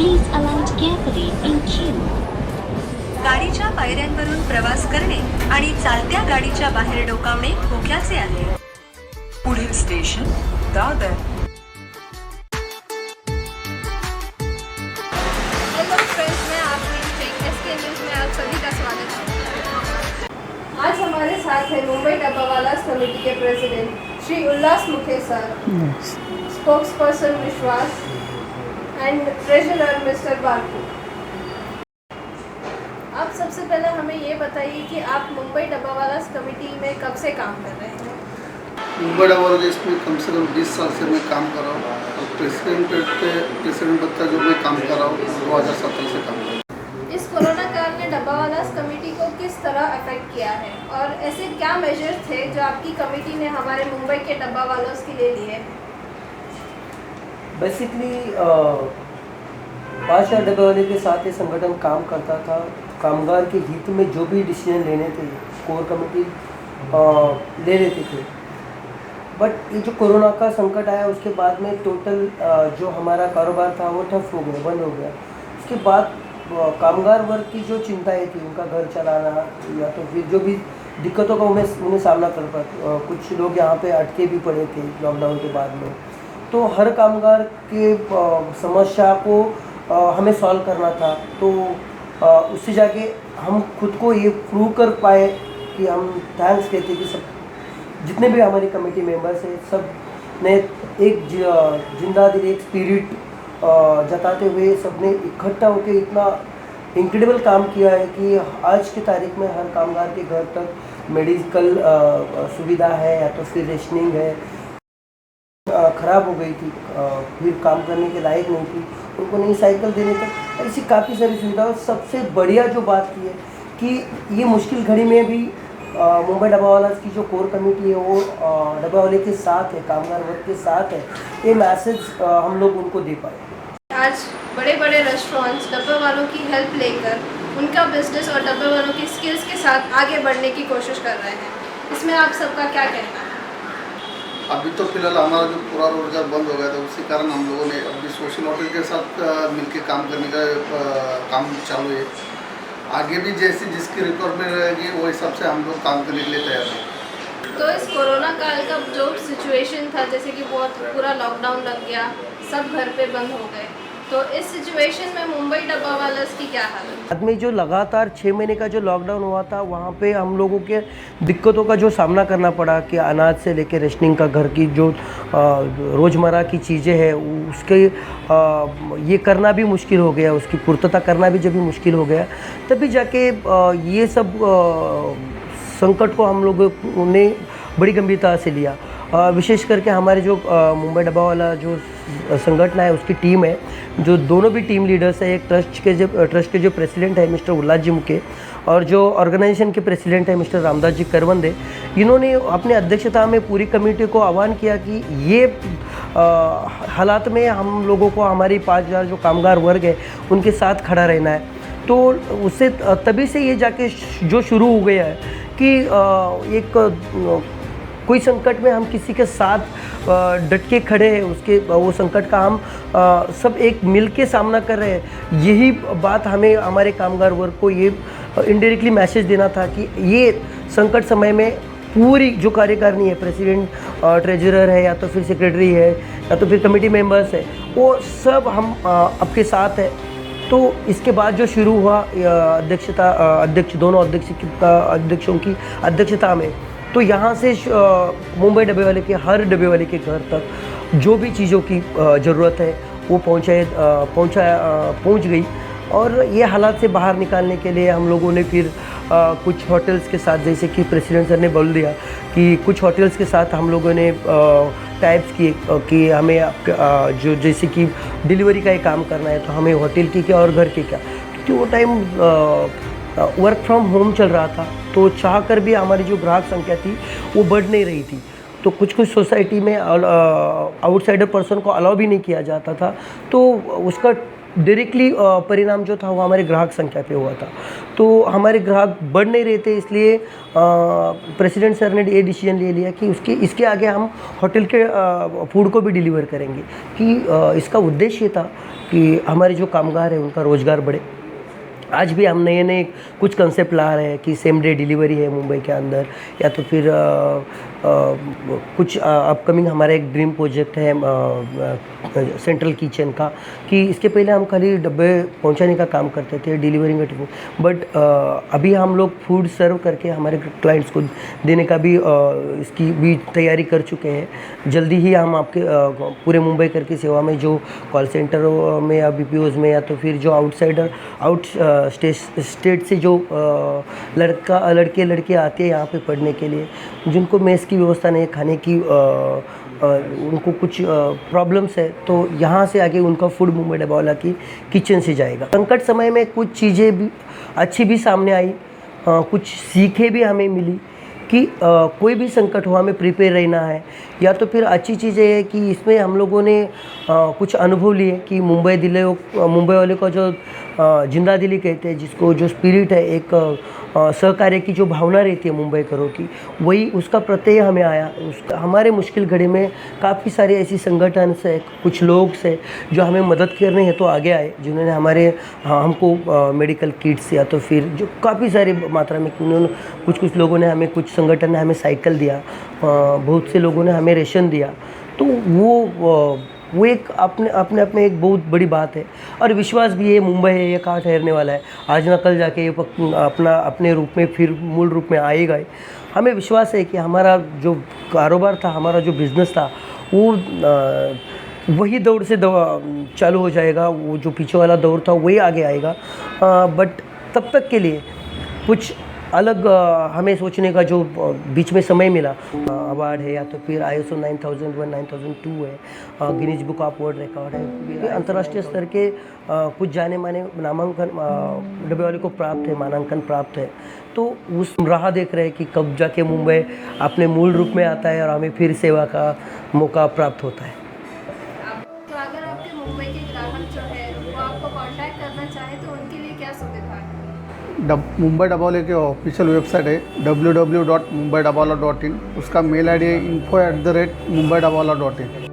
Please alight carefully in queue. गाडीच्या पायऱ्यांवरून प्रवास करणे आणि चालत्या गाडीच्या बाहेर डोकावणे धोक्याचे आहे. पुढील स्टेशन दादर. हेलो फ्रेंड्स, मैं आपकी सिंह एसके न्यूज़ में आप सभी का स्वागत है। आज हमारे साथ है मुंबई डब्बावालास कमेटी के प्रेसिडेंट श्री उल्लास मुखे सर, स्पोक्सपर्सन विश्वास एंड ट्रेजरर मिस्टर बालू। आप सबसे पहले हमें ये बताइए कि आप मुंबई डब्बावालास कमेटी में कब से काम कर रहे हैं? मुंबई डब्बावालास में कम से कम 20 साल से मैं काम कर रहा हूँ और प्रेसिडेंट बत्ता जो मैं काम कर रहा हूँ 2017 से काम कर रहा हूँ। इस कोरोना काल में डब्बावालास कमेटी को किस तरह अफेक्ट किया है और ऐसे क्या मेजर्स थे जो आपकी कमेटी ने हमारे मुंबई के डब्बावालों के लिए लिए? बेसिकली 5,000 डब्बावाले के साथ ये संगठन काम करता था। कामगार के हित में जो भी डिसीजन लेने थे कोर कमेटी ले लेते थे। बट ये जो कोरोना का संकट आया उसके बाद में टोटल जो हमारा कारोबार था वो ठप हो गया, बंद हो गया। उसके बाद कामगार वर्ग की जो चिंताएं थी, उनका घर चलाना या तो फिर जो भी दिक्कतों का उन्हें सामना कर पाते, कुछ लोग यहाँ पे अटके भी पड़े थे लॉकडाउन के बाद में। तो हर कामगार के समस्या को हमें सॉल्व करना था। तो उससे जाके हम खुद को ये प्रूव कर पाए कि हम थैंक्स कहते कि सब जितने भी हमारी कमेटी मेंबर्स हैं सब ने एक जिंदा दिल, एक स्पिरिट जताते हुए सब ने इकट्ठा होकर इतना इनक्रेडिबल काम किया है कि आज की तारीख में हर कामगार के घर तक मेडिकल सुविधा है या तो फिर रेशनिंग है। ख़राब हो गई थी, फिर काम करने के लायक नहीं थी, उनको नई साइकिल देने तक ऐसी काफ़ी सारी सुविधा। और सबसे बढ़िया जो बात की है कि ये मुश्किल घड़ी में भी मुंबई डब्बावालास की जो कोर कमेटी है वो डब्बावाले के साथ है, कामगार वर्ग के साथ है। ये मैसेज हम लोग उनको दे पाए। आज बड़े बड़े रेस्टोरेंट्स डब्बे वालों की हेल्प लेकर उनका बिजनेस और डब्बे वालों की स्किल्स के साथ आगे बढ़ने की कोशिश कर रहे हैं। इसमें आप सबका क्या कहना है? अभी तो फिलहाल हमारा जो पूरा रोजगार बंद हो गया था, उसी कारण हम लोगों ने अभी सोशल होटल के साथ मिलकर काम करने का काम चालू है। आगे भी जैसी जिसकी रिक्वायरमेंट रहेगी वो हिसाब से हम लोग काम करने के लिए तैयार हैं। तो इस कोरोना काल का जो सिचुएशन था, जैसे कि बहुत पूरा लॉकडाउन लग गया, सब घर पे बंद हो गए, तो इस सिचुएशन में मुंबई डब्बावालास की क्या हालत? बाद में जो लगातार 6 महीने का जो लॉकडाउन हुआ था वहाँ पे हम लोगों के दिक्कतों का जो सामना करना पड़ा कि अनाज से लेके रेशनिंग का, घर की जो रोज़मर्रा की चीज़ें हैं उसके ये करना भी मुश्किल हो गया, उसकी पूर्तता करना भी जब भी मुश्किल हो गया, तभी जाके ये सब संकट को हम लोगों ने बड़ी गंभीरता से लिया। विशेष करके हमारे जो मुंबई डब्बावाला जो संगठन है उसकी टीम है, जो दोनों भी टीम लीडर्स है, एक ट्रस्ट के जो प्रेसिडेंट है मिस्टर उल्लास जी मुके और जो ऑर्गेनाइजेशन के प्रेसिडेंट है मिस्टर रामदास जी करवंदे, इन्होंने अपने अध्यक्षता में पूरी कमेटी को आह्वान किया कि ये हालात में हम लोगों को हमारी 5,000 जो कामगार वर्ग है उनके साथ खड़ा रहना है। तो उससे तभी से ये जाके जो शुरू हो गया है कि एक कोई संकट में हम किसी के साथ डट के खड़े हैं, उसके वो संकट का हम सब एक मिल के सामना कर रहे हैं। यही बात हमें हमारे कामगार वर्ग को ये इनडायरेक्टली मैसेज देना था कि ये संकट समय में पूरी जो कार्यकारिणी है, प्रेसिडेंट, ट्रेजरर है या तो फिर सेक्रेटरी है या तो फिर कमेटी मेंबर्स है, वो सब हम आपके साथ है। तो इसके बाद जो शुरू हुआ दोनों अध्यक्षों की अध्यक्षता में, तो यहाँ से मुंबई डब्बेवाले के हर डब्बेवाले के घर तक जो भी चीज़ों की ज़रूरत है वो पहुँच गई। और ये हालात से बाहर निकालने के लिए हम लोगों ने फिर कुछ होटल्स के साथ, जैसे कि प्रेसिडेंट सर ने बोल दिया कि कुछ होटल्स के साथ हम लोगों ने टाइप्स किए कि हमें जो जैसे कि डिलीवरी का ही काम करना है तो हमें होटल की क्या और घर की क्या, क्योंकि वो टाइम वर्क फ्रॉम होम चल रहा था, तो चाह कर भी हमारी जो ग्राहक संख्या थी वो बढ़ नहीं रही थी। तो कुछ सोसाइटी में आउटसाइडर पर्सन को अलाउ भी नहीं किया जाता था, तो उसका डायरेक्टली परिणाम जो था वो हमारे ग्राहक संख्या पे हुआ था। तो हमारे ग्राहक बढ़ नहीं रहे थे, इसलिए प्रेसिडेंट सर ने ये डिसीजन ले लिया कि इसके आगे हम होटल के फूड को भी डिलीवर करेंगे, कि इसका उद्देश्य था कि हमारे जो कामगार हैं उनका रोज़गार बढ़े। आज भी हम नए नए कुछ कंसेप्ट ला रहे हैं कि सेम डे डिलीवरी है मुंबई के अंदर, या तो फिर कुछ अपकमिंग हमारा एक ड्रीम प्रोजेक्ट है सेंट्रल किचन का, कि इसके पहले हम खाली डब्बे पहुंचाने का काम करते थे, डिलीवरी का टिफिन, बट अभी हम लोग फूड सर्व करके हमारे क्लाइंट्स को देने का भी इसकी भी तैयारी कर चुके हैं। जल्दी ही हम आपके पूरे मुंबई कर की सेवा में जो कॉल सेंटर में या BPOs में, या तो फिर जो स्टेट से जो लड़के आते हैं यहाँ पे पढ़ने के लिए, जिनको मेस की व्यवस्था नहीं है, खाने की उनको कुछ प्रॉब्लम्स है, तो यहाँ से आगे उनका फूड मुंबई डब्बावाला की किचन से जाएगा। संकट समय में कुछ चीज़ें भी अच्छी भी सामने आई, कुछ सीखें भी हमें मिली कि कोई भी संकट हो हमें प्रिपेयर रहना है। या तो फिर अच्छी चीज़ ये है कि इसमें हम लोगों ने कुछ अनुभव लिए कि मुंबई वाले को जो जिंदा दिली कहते हैं, जिसको जो स्पिरिट है, एक सहकार्य की जो भावना रहती है मुंबई करों की, वही उसका प्रत्यय हमें आया। हमारे मुश्किल घड़ी में काफ़ी सारे ऐसी संगठन से, कुछ लोग से जो हमें मदद करने हैं तो आगे आए, जिन्होंने हमको मेडिकल किट्स, या तो फिर जो काफ़ी सारी मात्रा में उन्होंने कुछ लोगों ने हमें, कुछ संगठन ने हमें साइकिल दिया, बहुत से लोगों ने हमें रेशन दिया। तो वो एक अपने एक बहुत बड़ी बात है। और विश्वास भी है, मुंबई है, ये कहाँ ठहरने वाला है, आज ना कल जाके ये अपने रूप में फिर मूल रूप में आएगा ही। हमें विश्वास है कि हमारा जो कारोबार था, हमारा जो बिज़नेस था, वो वही दौर से चालू हो जाएगा, वो जो पीछे वाला दौर था वही आगे आएगा। बट तब तक के लिए कुछ अलग हमें सोचने का जो बीच में समय मिला, अवार्ड है, या तो फिर ISO 9001, 9002 है, Guinness book of world record है, अंतर्राष्ट्रीय स्तर के कुछ जाने माने नामांकन डब्बेवाले को प्राप्त है, मानांकन प्राप्त है। तो उस राह देख रहे हैं कि कब जाके मुंबई अपने मूल रूप में आता है और हमें फिर सेवा का मौका प्राप्त होता है। तो अगर आपके मुंबई के ग्राहक जो है वो आपको कांटेक्ट करना चाहे तो उनके लिए क्या सुविधा है? मुंबई डब्बावाले के ऑफिशियल वेबसाइट है www.mumbaidabbawala.in। उसका मेल ID है info@mumbaidabbawala.in।